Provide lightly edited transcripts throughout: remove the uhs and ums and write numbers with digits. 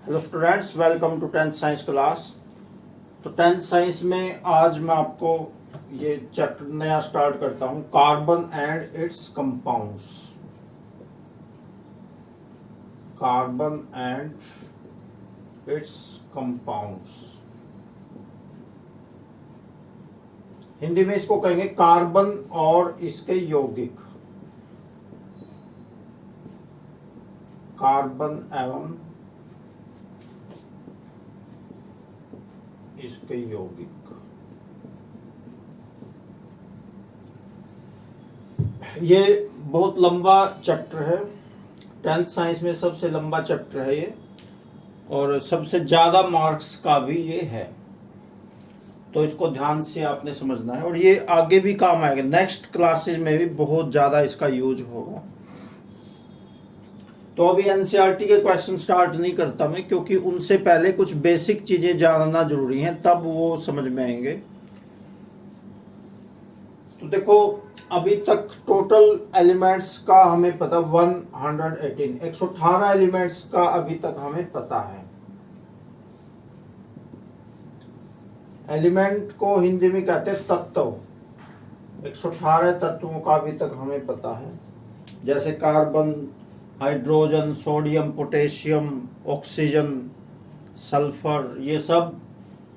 Hello students, welcome to tenth science class. तो tenth science में आज मैं आपको ये चैप्टर नया स्टार्ट करता हूँ, carbon and it's compounds. Carbon and it's compounds, Hindi में इसको कहेंगे कार्बन और इसके यौगिक। कार्बन एवं इसके यौगिक। ये बहुत लंबा चैप्टर है, टेंथ साइंस में सबसे लंबा चैप्टर है ये, और सबसे ज्यादा मार्क्स का भी ये है। तो इसको ध्यान से आपने समझना है और ये आगे भी काम आएगा, नेक्स्ट क्लासेस में भी बहुत ज्यादा इसका यूज होगा। तो अभी एनसीईआरटी के क्वेश्चन स्टार्ट नहीं करता मैं, क्योंकि उनसे पहले कुछ बेसिक चीजें जानना जरूरी हैं, तब वो समझ में आएंगे। तो देखो, अभी तक टोटल एलिमेंट्स का हमें पता 118 एलिमेंट्स का अभी तक हमें पता है। एलिमेंट को हिंदी में कहते हैं तत्व। 118 तत्वों का अभी तक हमें पता है, जैसे carbon, hydrogen, sodium, potassium, oxygen, sulphur, ये सब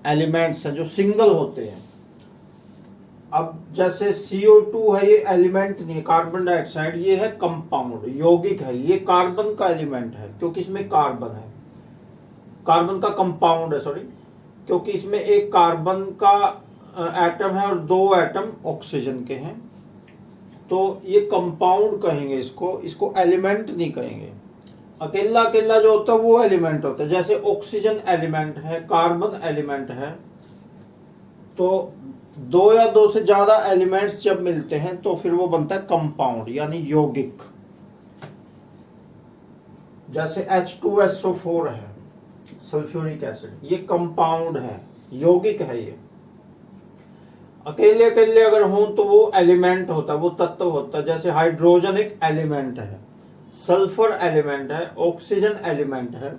एलिमेंट्स हैं जो सिंगल होते हैं। अब जैसे CO2 है, ये एलिमेंट नहीं है, कार्बन डाइऑक्साइड ये है कंपाउंड, यौगिक है। ये कार्बन का एलिमेंट है क्योंकि इसमें कार्बन है, कार्बन का कंपाउंड है, सॉरी, क्योंकि इसमें एक कार्बन का एटम है और 2 एटम ऑक्सीजन के हैं। तो ये कंपाउंड कहेंगे इसको एलिमेंट नहीं कहेंगे। अकेला अकेला जो होता है वो एलिमेंट होता है, जैसे ऑक्सीजन एलिमेंट है, कार्बन एलिमेंट है। तो 2 या 2 से ज्यादा एलिमेंट्स जब मिलते हैं तो फिर वो बनता है कंपाउंड, यानी यौगिक। जैसे H2SO4 है, सल्फ्यूरिक एसिड, ये कंपाउंड है, यौगिक है। ये अकेले अकेले अगर हो तो वो एलिमेंट होता है, वो तत्व होता है। जैसे हाइड्रोजन एक एलिमेंट है, सल्फर एलिमेंट है, ऑक्सीजन एलिमेंट है।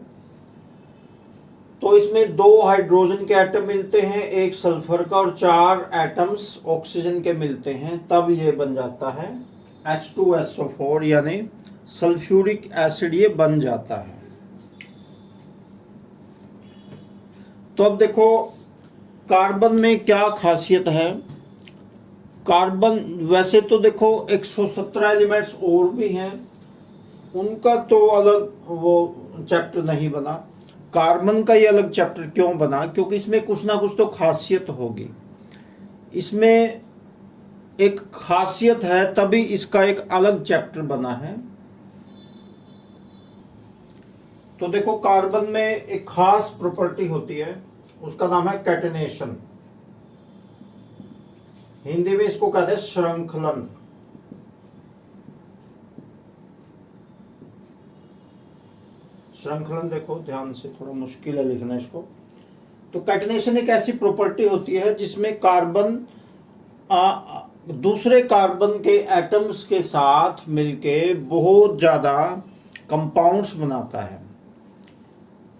तो इसमें 2 हाइड्रोजन के एटम मिलते हैं, एक सल्फर का, और 4 एटम्स ऑक्सीजन के मिलते हैं, तब ये बन जाता है H2SO4, यानी सल्फ्यूरिक एसिड ये बन जाता है। तो अब देखो कार्बन में क्या खासियत है। कार्बन, वैसे तो देखो 117 एलिमेंट्स और भी हैं, उनका तो अलग वो चैप्टर नहीं बना। कार्बन का ये अलग चैप्टर क्यों बना? क्योंकि इसमें कुछ ना कुछ तो खासियत होगी। इसमें एक खासियत है, तभी इसका एक अलग चैप्टर बना है। तो देखो, कार्बन में एक खास प्रॉपर्टी होती है, उसका नाम है कैटेनेशन। हिंदी में इसको कहते हैं श्रृंखलन। श्रृंखलन देखो ध्यान से, थोड़ा मुश्किल है लिखना इसको। तो कैटेनेशन एक ऐसी प्रॉपर्टी होती है जिसमें कार्बन दूसरे कार्बन के एटम्स के साथ मिलके बहुत ज्यादा कंपाउंड्स बनाता है।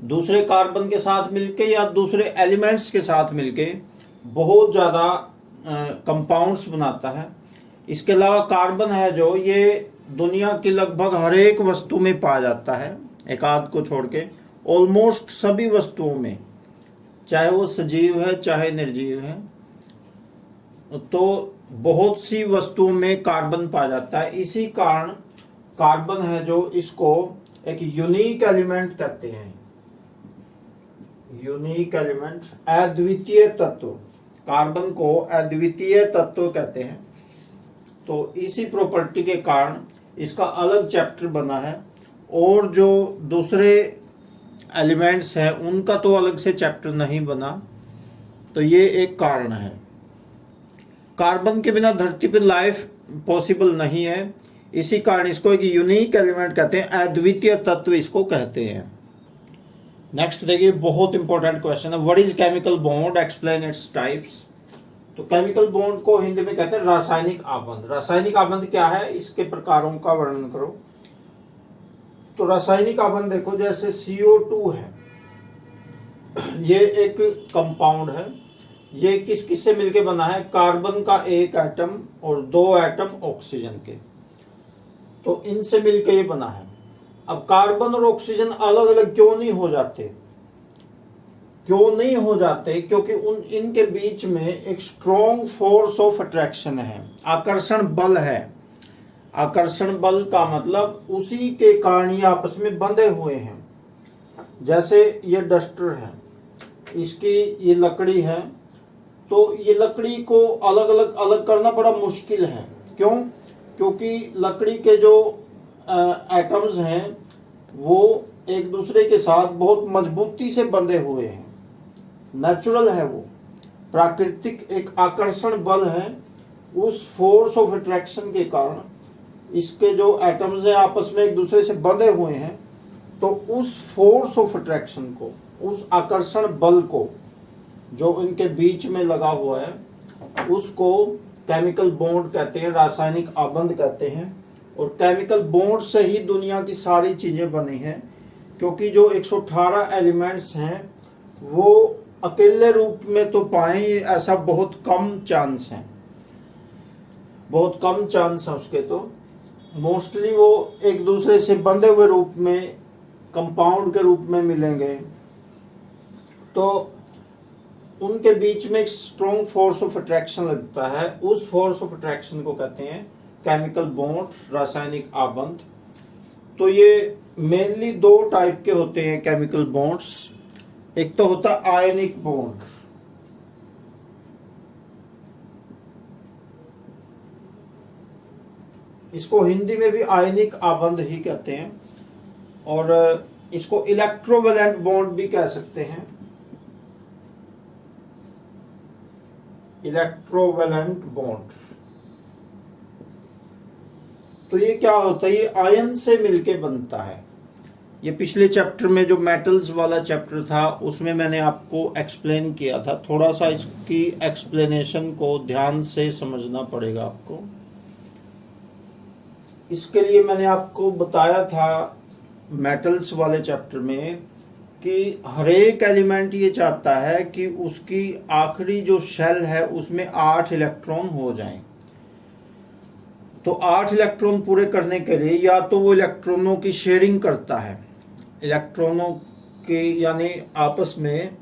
दूसरे कार्बन के साथ मिलके या दूसरे एलिमेंट्स के साथ मिलके बहुत ज़्यादा कंपाउंड्स बनाता है। इसके अलावा कार्बन है जो, ये दुनिया की लगभग हर एक वस्तु में पाया जाता है, एक आध को छोड़ के ऑलमोस्ट सभी वस्तुओं में, चाहे वो सजीव है चाहे निर्जीव है। तो बहुत सी वस्तुओं में कार्बन पाया जाता है। इसी कारण कार्बन है जो, इसको एक यूनिक एलिमेंट कहते हैं। यूनिक एलिमेंट, अद्वितीय तत्व, कार्बन को अद्वितीय तत्व कहते हैं। तो इसी प्रॉपर्टी के कारण इसका अलग चैप्टर बना है, और जो दूसरे एलिमेंट्स हैं उनका तो अलग से चैप्टर नहीं बना। तो ये एक कारण है। कार्बन के बिना धरती पर लाइफ पॉसिबल नहीं है, इसी कारण इसको एक यूनिक एलिमेंट कहते हैं, अद्वितीय तत्व इसको कहते हैं। नेक्स्ट देखिए, बहुत इंपॉर्टेंट क्वेश्चन है, what is chemical bond, explain its types. तो केमिकल बॉन्ड को हिंदी में कहते हैं रासायनिक आबंध। रासायनिक आबंध क्या है, इसके प्रकारों का वर्णन करो। तो रासायनिक आबंध देखो, जैसे CO2 है, ये एक कंपाउंड है। ये किस किस से मिलके बना है? कार्बन का एक एटम और 2 एटम ऑक्सीजन के, तो इनसे मिलके ये बना है। अब कार्बन और ऑक्सीजन अलग अलग क्यों नहीं हो जाते? क्यों नहीं हो जाते? क्योंकि इनके बीच में एक स्ट्रॉन्ग फोर्स ऑफ अट्रैक्शन है, आकर्षण बल है। आकर्षण बल का मतलब उसी के कारण ये आपस में बंधे हुए हैं। जैसे ये डस्टर है, इसकी ये लकड़ी है, तो ये लकड़ी को अलग करना बड़ा मुश्किल है। क्यों? क्योंकि लकड़ी के जो एटम्स हैं वो एक दूसरे के साथ बहुत मजबूती से बंधे हुए हैं। नेचुरल है वो, प्राकृतिक एक आकर्षण बल है। उस फोर्स ऑफ अट्रैक्शन के कारण इसके जो एटम्स हैं आपस में एक दूसरे से बंधे हुए हैं, तो उस फोर्स ऑफ अट्रैक्शन को, उस आकर्षण बल को जो इनके बीच में लगा हुआ है, उसको केमिकल बॉन्ड कहते हैं, रासायनिक आबंध कहते हैं। और केमिकल बॉन्ड से ही दुनिया की सारी चीजें बनी हैं, क्योंकि जो 118 एलिमेंट्स हैं वो अकेले रूप में तो पाए ऐसा बहुत कम चांस है, बहुत कम चांस है उसके। तो मोस्टली वो एक दूसरे से बंधे हुए रूप में, कंपाउंड के रूप में मिलेंगे। तो उनके बीच में एक स्ट्रॉन्ग फोर्स ऑफ अट्रैक्शन लगता है। उस फोर्स ऑफ अट्रैक्शन को कहते हैं केमिकल बॉन्ड, रासायनिक आबंध। तो ये मेनली 2 टाइप के होते हैं केमिकल बॉन्ड्स। एक तो होता है आयनिक बॉन्ड, इसको हिंदी में भी आयनिक आबंध ही कहते हैं, और इसको इलेक्ट्रोवैलेंट बॉन्ड भी कह सकते हैं। इलेक्ट्रोवैलेंट बॉन्ड, तो ये क्या होता है? ये आयन से मिलके बनता है। ये पिछले चैप्टर में जो मेटल्स वाला चैप्टर था उसमें मैंने आपको एक्सप्लेन किया था। थोड़ा सा इसकी एक्सप्लेनेशन को ध्यान से समझना पड़ेगा आपको। इसके लिए मैंने आपको बताया था मेटल्स वाले चैप्टर में कि हर एक एलिमेंट ये चाहता है कि उसकी आखिरी जो शेल है उसमें 8 इलेक्ट्रॉन हो जाएं। तो 8 इलेक्ट्रॉन पूरे करने के लिए या तो वो इलेक्ट्रॉनों की शेयरिंग करता है, इलेक्ट्रॉनों की यानी आपस में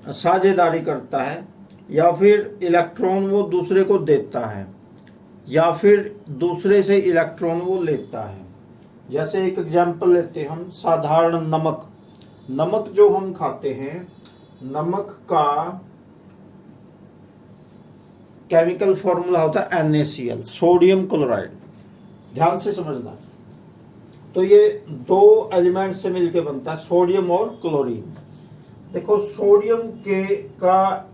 साझेदारी करता है, या फिर इलेक्ट्रॉन वो दूसरे को देता है, या फिर दूसरे से इलेक्ट्रॉन वो लेता है। जैसे एक एग्जांपल लेते हैं हम, साधारण नमक। नमक जो हम खाते हैं, नमक का केमिकल फॉर्मूला होता है NaCl, सोडियम क्लोराइड। ध्यान से समझना। तो ये 2 एलिमेंट से मिलकर बनता है, सोडियम और क्लोरीन। देखो सोडियम के का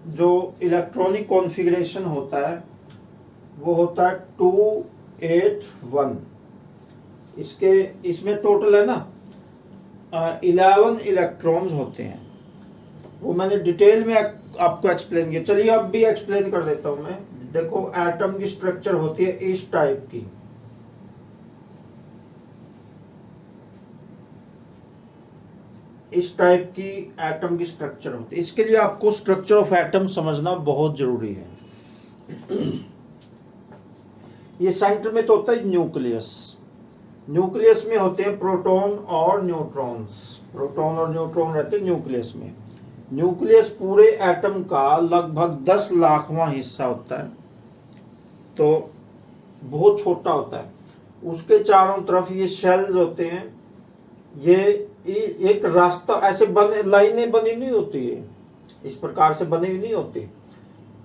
जो इलेक्ट्रॉनिक कॉन्फ़िगरेशन होता है वो होता है 281। इसमें टोटल है ना 11 इलेक्ट्रॉन्स होते हैं। वो मैंने डिटेल में आपको एक्सप्लेन किया। चलिए अब भी एक्सप्लेन कर देता हूं मैं। देखो एटम की स्ट्रक्चर होती है इस टाइप की। इस टाइप की एटम की स्ट्रक्चर होती है। इसके लिए आपको स्ट्रक्चर ऑफ एटम समझना बहुत जरूरी है। ये सेंटर में तो होता है न्यूक्लियस। न्यूक्लियस में होते हैं प्रोटॉन और न्यूट्रॉन्स। प्रोटॉन और न्यूट्रॉन रहते हैं न्यूक्लियस में। न्यूक्लियस पूरे एटम का लगभग 10 लाखवां हिस्सा होता है, तो बहुत छोटा होता है। उसके चारों तरफ ये शेल्स होते हैं। ये एक रास्ता ऐसे लाइनें बनी नहीं होती है, इस प्रकार से बनी नहीं होती।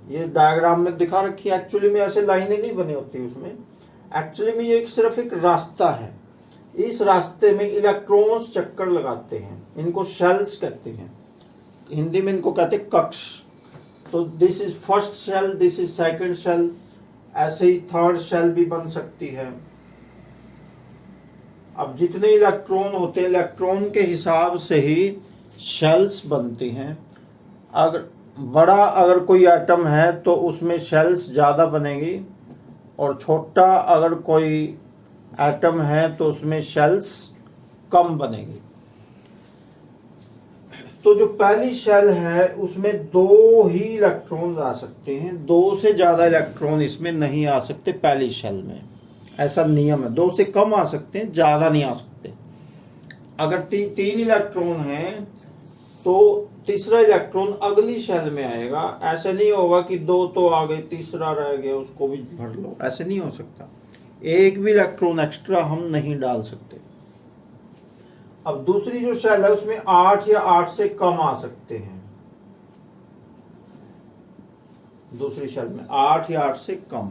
ये डायग्राम में दिखा रखी है, एक्चुअली में ऐसे लाइनें नहीं बनी होती उसमें। एक्चुअली में ये सिर्फ एक रास्ता है। इस रास्ते में इलेक्ट्रॉन्स चक्कर लगाते हैं, इनको शेल्स कहते हैं। हिंदी में इनको कहते हैं कक्ष। तो this is first shell, this is second shell, ऐसे ही थर्ड शेल भी बन सकती है। अब जितने इलेक्ट्रॉन होते हैं, इलेक्ट्रॉन के हिसाब से ही शेल्स बनती हैं। अगर कोई एटम है तो उसमें शेल्स ज़्यादा बनेगी, और छोटा अगर कोई एटम है तो उसमें शेल्स कम बनेगी। तो जो पहली शेल है उसमें 2 ही इलेक्ट्रॉन आ सकते हैं, 2 से ज्यादा इलेक्ट्रॉन इसमें नहीं आ सकते पहली शेल में, ऐसा नियम है। 2 से कम आ सकते हैं, ज्यादा नहीं आ सकते। अगर 3 इलेक्ट्रॉन है तो तीसरा इलेक्ट्रॉन अगली शेल में आएगा। ऐसे नहीं होगा कि 2 तो आ गए, तीसरा रह गया उसको भी भर लो, ऐसे नहीं हो सकता। एक भी इलेक्ट्रॉन एक्स्ट्रा हम नहीं डाल सकते। अब दूसरी जो शेल है उसमें 8 या 8 से कम आ सकते हैं। दूसरी शेल में 8 या 8 से कम।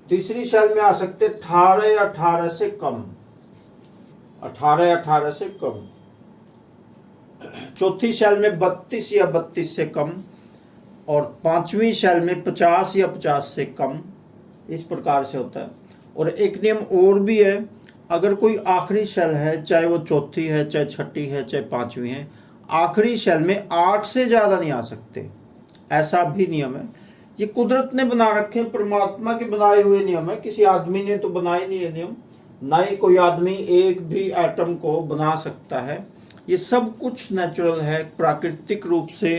तीसरी शेल में आ सकते 18 या 18 से कम, 18 या 18 से कम। चौथी शेल में 32 या 32 से कम, और पांचवी शेल में 50 या 50 से कम। इस प्रकार से होता है। और एक नियम और भी है, अगर कोई आखिरी शेल है, चाहे वो चौथी है, चाहे छठी है, चाहे पांचवी है, आखिरी शेल में 8 से ज्यादा नहीं आ सकते, ऐसा भी नियम है। ये कुदरत ने बना रखे, परमात्मा के बनाए हुए नियम है, किसी आदमी ने तो बनाए नहीं है नियम। ना ही कोई आदमी एक भी एटम को बना सकता है। ये सब कुछ नेचुरल है, प्राकृतिक रूप से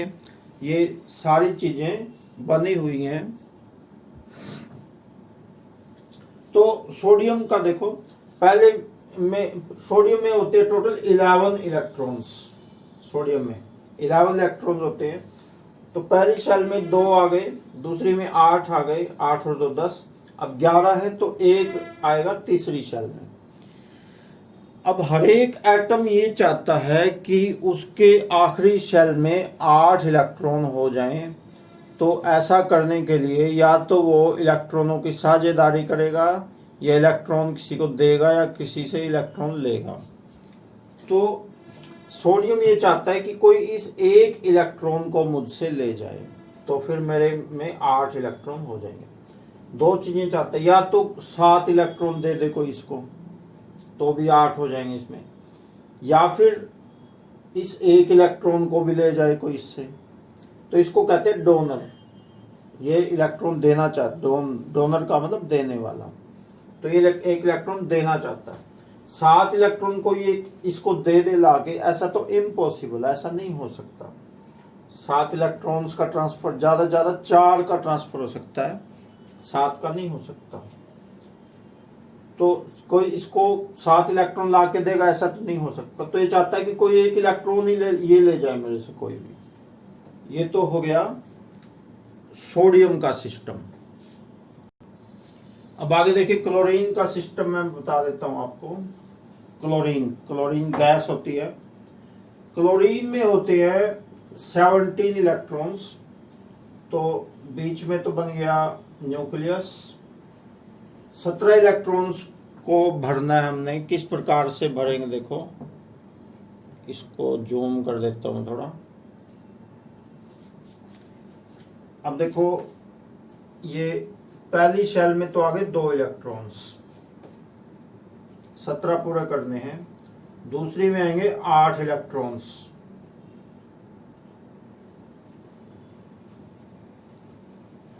ये सारी चीजें बनी हुई हैं। तो सोडियम का देखो, पहले में सोडियम में होते हैं टोटल 11 इलेक्ट्रॉन्स। सोडियम में 11 इलेक्ट्रॉन्स होते हैं। तो पहली शेल में 2 आ गए, दूसरी में 8 आ गए, 8 और 2 10, अब 11 है तो 1 आएगा तीसरी शेल में। अब हर एक एटम ये चाहता है कि उसके आखिरी शेल में 8 इलेक्ट्रॉन हो जाएं। तो ऐसा करने के लिए या तो वो इलेक्ट्रॉनों की साझेदारी करेगा, या इलेक्ट्रॉन किसी को देगा, या किसी से इलेक्ट्रॉन लेगा। तो सोडियम ये चाहता है कि कोई इस एक इलेक्ट्रॉन को मुझसे ले जाए, तो फिर मेरे में 8 इलेक्ट्रॉन हो जाएंगे। 2 चीजें चाहता है, या तो 7 इलेक्ट्रॉन दे दे कोई इसको, तो भी 8 हो जाएंगे इसमें, या फिर इस एक इलेक्ट्रॉन को भी ले जाए कोई इससे, तो इसको कहते हैं डोनर। ये इलेक्ट्रॉन देना चाहता, डोनर का मतलब देने वाला। तो ये एक इलेक्ट्रॉन देना चाहता है, 7 इलेक्ट्रॉन को ये इसको दे दे लाके, ऐसा तो इम्पॉसिबल, ऐसा नहीं हो सकता। 7 इलेक्ट्रॉन्स का ट्रांसफर ज्यादा 4 का ट्रांसफर हो सकता है, 7 का नहीं हो सकता। तो कोई इसको 7 इलेक्ट्रॉन ला के देगा, ऐसा तो नहीं हो सकता। तो ये चाहता है कि कोई एक इलेक्ट्रॉन ही ये ले जाए मेरे से कोई भी। ये तो हो गया सोडियम का सिस्टम। अब आगे देखिए क्लोरीन का सिस्टम मैं बता देता हूं आपको। क्लोरीन गैस होती है। क्लोरीन में होते हैं 17 इलेक्ट्रॉन्स। तो बीच में तो बन गया न्यूक्लियस। 17 इलेक्ट्रॉन्स को भरना है हमने। किस प्रकार से भरेंगे देखो, इसको जूम कर देता हूं थोड़ा। अब देखो, ये पहली शेल में तो आ गए 2 इलेक्ट्रॉन्स, 17 पूरा करने हैं। दूसरी में आएंगे 8 इलेक्ट्रॉन्स,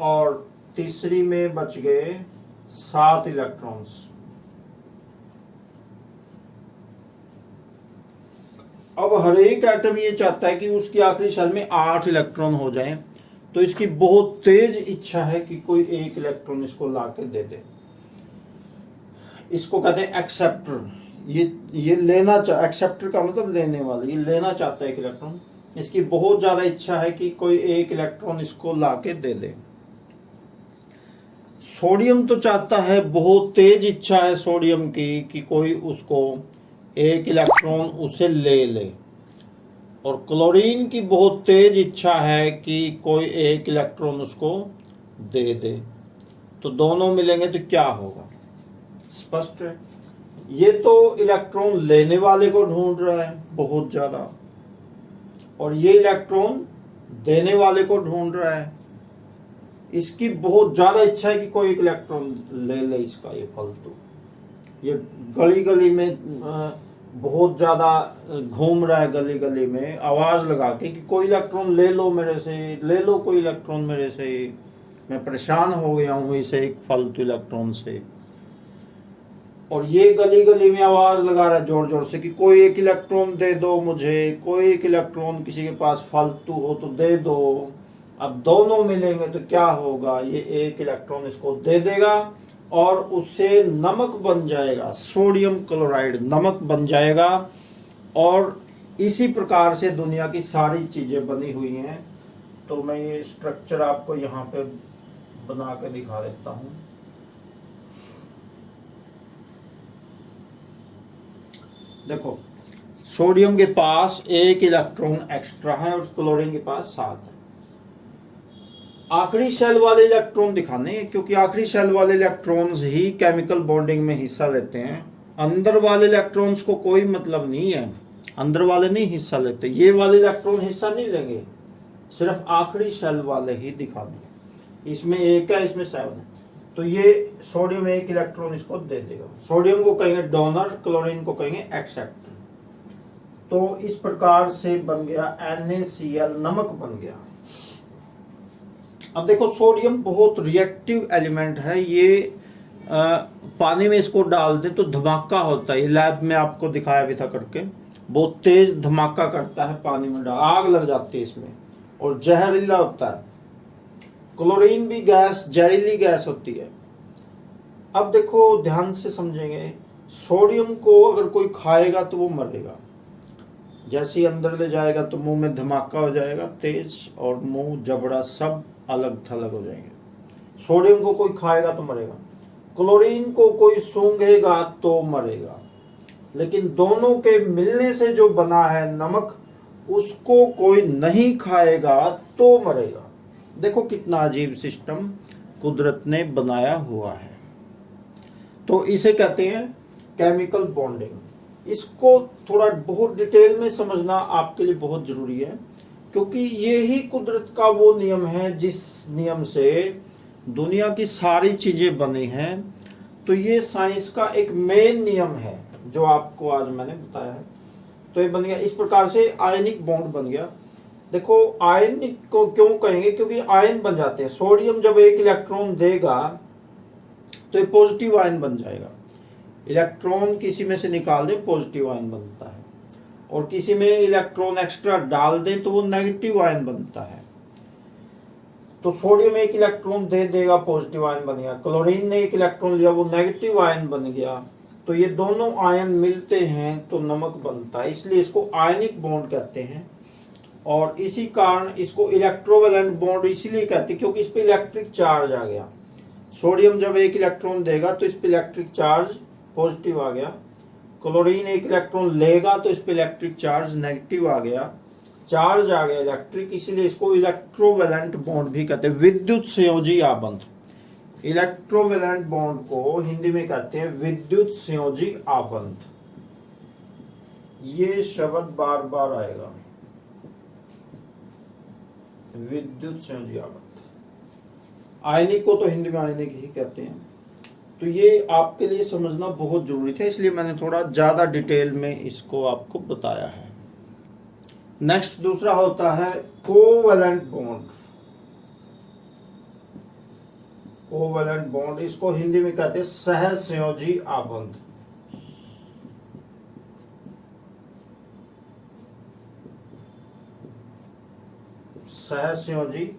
और तीसरी में बच गए 7 इलेक्ट्रॉन्स। अब हर एक एटम ये चाहता है कि उसकी आखिरी शेल में 8 इलेक्ट्रॉन हो जाएं। तो इसकी बहुत तेज इच्छा है कि कोई एक इलेक्ट्रॉन इसको लाके दे दे। इसको कहते हैं एक्सेप्टर। ये लेना एक्सेप्टर का मतलब लेने वाला, ये लेना चाहता है एक इलेक्ट्रॉन। इसकी बहुत ज्यादा इच्छा है कि कोई एक इलेक्ट्रॉन इसको लाके दे दे। सोडियम तो चाहता है, बहुत तेज इच्छा है सोडियम की कि कोई उसको एक इलेक्ट्रॉन उसे ले ले। और क्लोरीन की बहुत तेज इच्छा है कि कोई एक इलेक्ट्रॉन उसको दे दे। तो दोनों मिलेंगे तो क्या होगा, स्पष्ट है। ये तो इलेक्ट्रॉन लेने वाले को ढूंढ रहा है बहुत ज्यादा, और ये इलेक्ट्रॉन देने वाले को ढूंढ रहा है। इसकी बहुत ज्यादा इच्छा है कि कोई एक इलेक्ट्रॉन ले ले इसका। ये फालतू ये गली गली में बहुत ज्यादा घूम रहा है, गली गली में आवाज लगा के कि कोई इलेक्ट्रॉन ले लो मेरे से, ले लो कोई इलेक्ट्रॉन मेरे से, मैं परेशान हो गया हूं इसे एक फालतू इलेक्ट्रॉन से। और ये गली गली में आवाज लगा रहा है जोर जोर से कि कोई एक इलेक्ट्रॉन दे दो मुझे, कोई एक इलेक्ट्रॉन किसी के पास फालतू हो तो दे दो। अब दोनों मिलेंगे तो क्या होगा, ये एक इलेक्ट्रॉन इसको दे देगा और उससे नमक बन जाएगा, सोडियम क्लोराइड नमक बन जाएगा। और इसी प्रकार से दुनिया की सारी चीजें बनी हुई हैं। तो मैं ये स्ट्रक्चर आपको यहाँ पे बना के दिखा देता हूँ। देखो, सोडियम के पास एक इलेक्ट्रॉन एक्स्ट्रा है और क्लोरीन के पास 7 है। आखिरी शेल वाले इलेक्ट्रॉन दिखाने, क्योंकि आखिरी शेल वाले इलेक्ट्रॉन्स ही केमिकल बॉन्डिंग में हिस्सा लेते हैं। अंदर वाले इलेक्ट्रॉन्स को कोई मतलब नहीं है, अंदर वाले नहीं हिस्सा लेते। ये वाले इलेक्ट्रॉन हिस्सा नहीं लेंगे, सिर्फ आखिरी शेल वाले ही दिखाने। इसमें 1 है, इसमें 7 है। तो ये सोडियम एक इलेक्ट्रॉन इसको दे देगा। सोडियम को कहेंगे डोनर, क्लोरीन को कहेंगे एक्सेप्टर। तो इस प्रकार से बन गया NaCl, नमक बन गया। अब देखो, सोडियम बहुत रिएक्टिव एलिमेंट है। ये पानी में इसको डाल दे तो धमाका होता है। ये लैब में आपको दिखाया भी था करके, बहुत तेज धमाका करता है पानी में डाल, आग लग जाती है इसमें, और जहरीला होता है। क्लोरीन भी गैस, जहरीली गैस होती है। अब देखो, ध्यान से समझेंगे, सोडियम को अगर कोई खाएगा तो वो मरेगा। जैसे ही अंदर ले जाएगा तो मुंह में धमाका हो जाएगा तेज, और मुंह जबड़ा सब अलग थलग हो जाएंगे। सोडियम को कोई खाएगा तो मरेगा, क्लोरीन को कोई सूंघेगा तो मरेगा। लेकिन दोनों के मिलने से जो बना है नमक, उसको कोई नहीं खाएगा तो मरेगा। देखो कितना अजीब सिस्टम कुदरत ने बनाया हुआ है। तो इसे कहते हैं केमिकल बॉन्डिंग। इसको थोड़ा बहुत डिटेल में समझना आपके लिए बहुत जरूरी है, क्योंकि ये ही कुदरत का वो नियम है जिस नियम से दुनिया की सारी चीजें बनी हैं। तो ये साइंस का एक मेन नियम है जो आपको आज मैंने बताया है। तो ये बन गया इस प्रकार से, आयनिक बॉन्ड बन गया। देखो, आयनिक को क्यों कहेंगे, क्योंकि आयन बन जाते हैं। सोडियम जब एक इलेक्ट्रॉन देगा तो ये पॉजिटिव आयन बन जाएगा। इलेक्ट्रॉन किसी में से निकाल दें, पॉजिटिव आयन बनता है, और किसी में इलेक्ट्रॉन एक्स्ट्रा डाल दें तो वो नेगेटिव आयन बनता है। तो सोडियम एक इलेक्ट्रॉन दे देगा, पॉजिटिव आयन बन गया। क्लोरीन ने एक इलेक्ट्रॉन लिया, वो नेगेटिव आयन बन गया। तो ये दोनों आयन मिलते हैं तो नमक बनता है, इसलिए इसको आयनिक बॉन्ड कहते हैं। और इसी कारण इसको इलेक्ट्रोवैलेंट बॉन्ड इसीलिए कहते हैं, क्योंकि इस पे इलेक्ट्रिक चार्ज आ गया। सोडियम जब एक इलेक्ट्रॉन देगा तो इस पे इलेक्ट्रिक चार्ज पॉजिटिव आ गया। क्लोरीन एक इलेक्ट्रॉन लेगा तो इस पे इलेक्ट्रिक चार्ज नेगेटिव आ गया, चार्ज आ गया इलेक्ट्रिक, इसीलिए इसको इलेक्ट्रोवैलेंट बॉन्ड भी कहते हैं, विद्युत संयोजी आबंध। इलेक्ट्रोवैलेंट बॉन्ड को हिंदी में कहते हैं विद्युत संयोजी आबंध। ये शब्द बार बार आएगा, विद्युत संयोजी आबंध। आयनिक को तो हिंदी में आयनिक ही कहते हैं। तो ये आपके लिए समझना बहुत जरूरी था, इसलिए मैंने थोड़ा ज्यादा डिटेल में इसको आपको बताया है। नेक्स्ट दूसरा होता है कोवैलेंट बॉन्ड। कोवैलेंट बॉन्ड, इसको हिंदी में कहते हैं सहसंयोजी आबंध। सहसंयोजी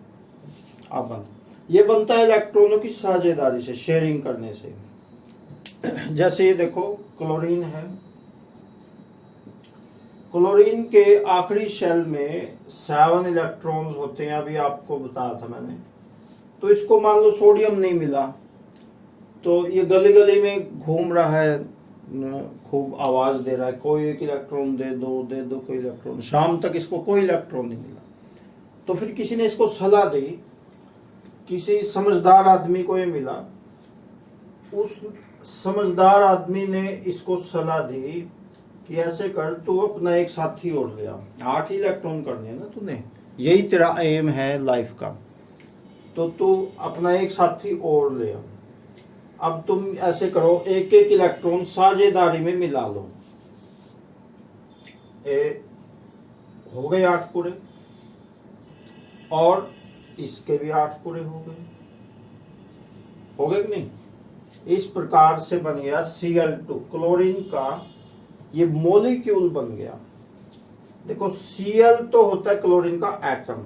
आबंध ये बनता है इलेक्ट्रॉनों की साझेदारी से, शेयरिंग करने से। जैसे ये देखो, क्लोरीन है, क्लोरीन के आखिरी शेल में 7 इलेक्ट्रॉन्स होते हैं, अभी आपको बताया था मैंने। तो इसको मान लो सोडियम नहीं मिला, तो ये गली गली में घूम रहा है, खूब आवाज दे रहा है, कोई एक इलेक्ट्रॉन दे दो कोई इलेक्ट्रॉन। शाम तक इसको कोई इलेक्ट्रॉन नहीं मिला। तो फिर किसी ने इसको सलाह दी, किसी समझदार आदमी को ये मिला। उस समझदार आदमी ने इसको सलाह दी कि ऐसे कर, तू अपना एक साथी और ले आ। 8 इलेक्ट्रॉन करने हैं ना तूने, यही तेरा एम है लाइफ का, तो तू अपना एक साथी और ले आ। अब तुम ऐसे करो, एक एक इलेक्ट्रॉन साझेदारी में मिला लो। हो गए 8 पूरे, और इसके भी 8 पूरे हो गए कि नहीं? इस प्रकार से बन गया Cl2, क्लोरीन का ये मॉलिक्यूल बन गया। देखो Cl तो होता है क्लोरीन का एटम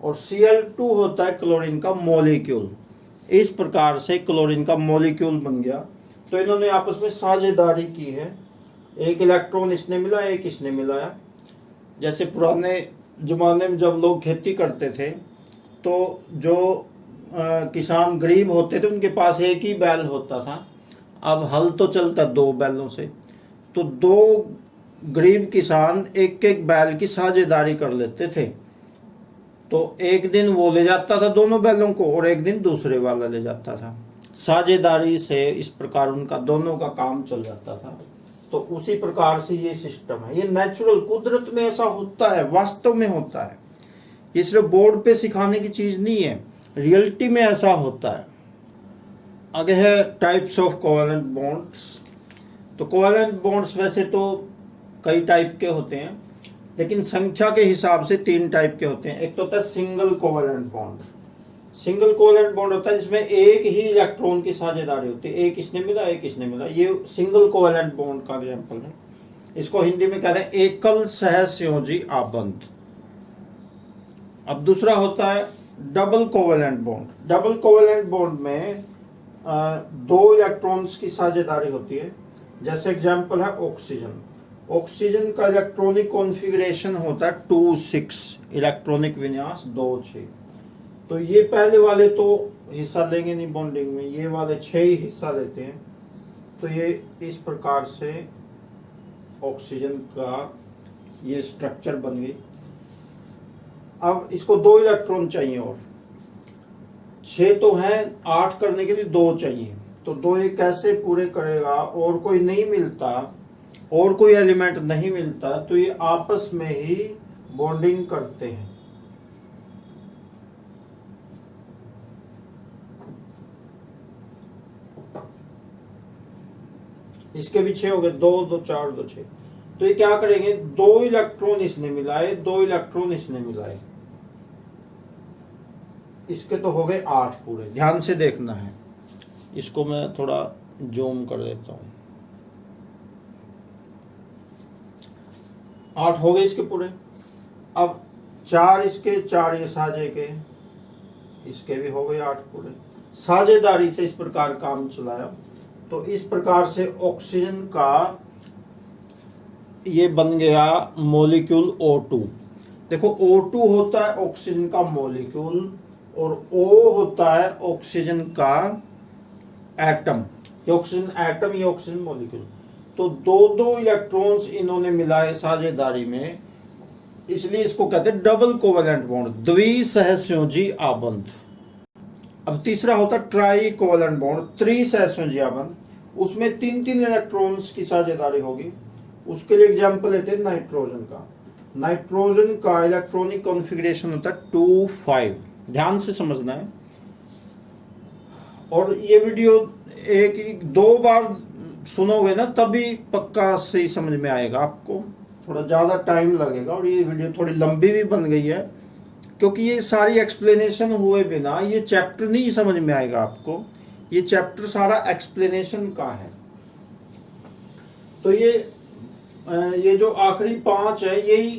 और Cl2 होता है क्लोरीन का मॉलिक्यूल। इस प्रकार से क्लोरीन का मॉलिक्यूल बन गया। तो इन्होंने आपस में साझेदारी की है, एक इलेक्ट्रॉन इसने मिला, एक इसने मिलाया। जैसे पुराने जमाने में जब लोग खेती करते थे तो जो किसान गरीब होते थे उनके पास एक ही बैल होता था। अब हल तो चलता 2 बैलों से, तो 2 गरीब किसान एक एक बैल की साझेदारी कर लेते थे। तो एक दिन वो ले जाता था दोनों बैलों को और एक दिन दूसरे वाला ले जाता था। साझेदारी से इस प्रकार उनका दोनों का काम चल जाता था। तो उसी प्रकार से ये सिस्टम है, ये नेचुरल कुदरत में ऐसा होता है, वास्तव में होता है। ये सिर्फ बोर्ड पे सिखाने की चीज नहीं है, रियलिटी में ऐसा होता है। आगे है टाइप्स ऑफ कोवेलेंट बॉन्ड्स। तो कोवेलेंट बॉन्ड्स वैसे तो कई टाइप के होते हैं, लेकिन संख्या के हिसाब से 3 टाइप के होते हैं। एक तो होता है single covalent bond. Single covalent bond होता है जिसमें एक ही इलेक्ट्रॉन की साझेदारी होती है, एक इसने मिला एक इसने मिला, ये सिंगल कोवेलेंट बॉन्ड का एग्जांपल है। इसको हिंदी में कहते हैं एकल सहसंयोजी आबंध। अब दूसरा होता है double covalent bond. Double covalent bond में 2 इलेक्ट्रॉन्स की साझेदारी होती है। जैसे एग्जांपल है ऑक्सीजन। ऑक्सीजन का इलेक्ट्रॉनिक कॉन्फ़िगरेशन होता है 2-6, इलेक्ट्रॉनिक विन्यास 2-6। तो ये पहले वाले तो हिस्सा लेंगे नहीं बॉन्डिंग में, ये वाले 6 ही हिस्सा लेते हैं। तो ये इस प्रकार से ऑक्सीजन का ये स्ट्रक्चर बन गई। अब इसको 2 इलेक्ट्रॉन चाहिए और 6 तो हैं, 8 करने के लिए 2 चाहिए। तो 2 ये कैसे पूरे करेगा? और कोई नहीं मिलता, और कोई एलिमेंट नहीं मिलता, तो ये आपस में ही बॉन्डिंग करते हैं। इसके भी 6 हो गए, 2 2 4 2 6। तो ये क्या करेंगे? 2 इलेक्ट्रॉन इसने मिलाए, 2 इलेक्ट्रॉन इसने मिलाए, इसके तो हो गए 8 पूरे। ध्यान से देखना है, इसको मैं थोड़ा जूम कर देता हूं। 8 हो गए इसके पूरे। अब 4 इसके, 4 ये साझे के, इसके भी हो गए 8 पूरे। साझेदारी से इस प्रकार काम चलाया। तो इस प्रकार से ऑक्सीजन का ये बन गया मॉलिक्यूल O2। देखो O2 होता है ऑक्सीजन का मॉलिक्यूल और O होता है ऑक्सीजन का एटम। ये ऑक्सीजन एटम, ये ऑक्सीजन मॉलिक्यूल। तो 2-2 इलेक्ट्रॉन्स इन्होंने मिलाए साझेदारी में, इसलिए इसको कहते हैं डबल कोवेलेंट बॉन्ड, द्विसहसंयोजी आबंध। अब तीसरा होता है ट्राई कोवेलेंट बॉन्ड, त्रिसहसंयोजी आबंध। उसमें 3-3 इलेक्ट्रॉन्स की साझेदारी होगी। उसके लिए एग्जांपल लेते हैं नाइट्रोजन का। नाइट्रोजन का इलेक्ट्रॉनिक कॉन्फ़िगरेशन होता है 2-5। ध्यान से समझना है। और ये वीडियो 1-2 बार सुनोगे ना तभी पक्का सही समझ में आएगा। आपको थोड़ा ज़्यादा टाइम लगेगा और ये वीडियो थोड़ी लंबी भी बन गई है, क्योंकि ये सारी एक्सप्लेनेशन हुए बिना ये चैप्टर नहीं समझ में आएगा आपको। ये चैप्टर सारा एक्सप्लेनेशन का है। तो ये जो आखिरी 5 है यही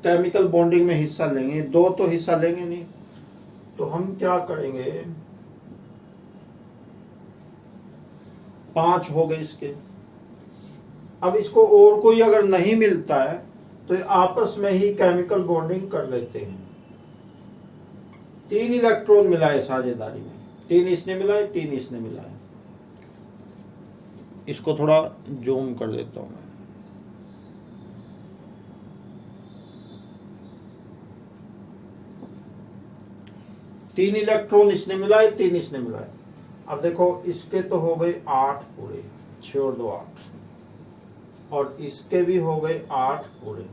केमिकल बॉन्डिंग में हिस्सा लेंगे, 2 तो हिस्सा लेंगे नहीं। तो हम क्या करेंगे, 5 हो गए इसके। अब इसको और कोई अगर नहीं मिलता है तो ये आपस में ही केमिकल बॉन्डिंग कर लेते हैं। 3 इलेक्ट्रॉन मिलाए साझेदारी में, 3 इसने मिलाए, 3 इसने मिलाए। इसको थोड़ा जूम कर देता हूं मैं। तीन इलेक्ट्रॉन इसने मिलाए, 3 इसने मिलाए। अब देखो इसके तो हो गए 8 पूरे, 6 और 2 8, और इसके भी हो गए 8 पूरे।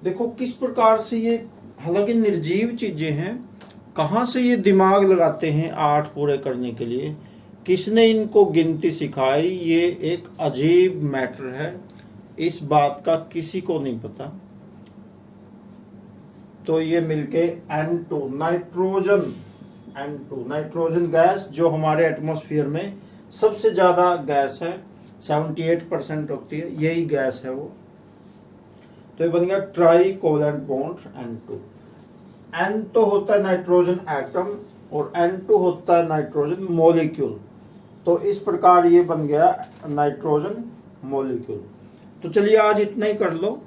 देखो किस प्रकार से ये, हालांकि निर्जीव चीजें हैं, कहाँ से ये दिमाग लगाते हैं 8 पूरे करने के लिए। किसने इनको गिनती सिखाई, ये एक अजीब मैटर है। इस बात का किसी को नहीं पता। तो ये मिलके N2 nitrogen, N2 nitrogen gas जो हमारे एटमॉस्फेयर में सबसे ज्यादा गैस है, 78% होती है, यही गैस है वो। तो ये बन गया try covalent bond N2। N तो होता है नाइट्रोजन एटम और N2 होता है नाइट्रोजन मॉलिक्यूल। तो इस प्रकार ये बन गया नाइट्रोजन मॉलिक्यूल। तो चलिए आज इतना ही कर लो।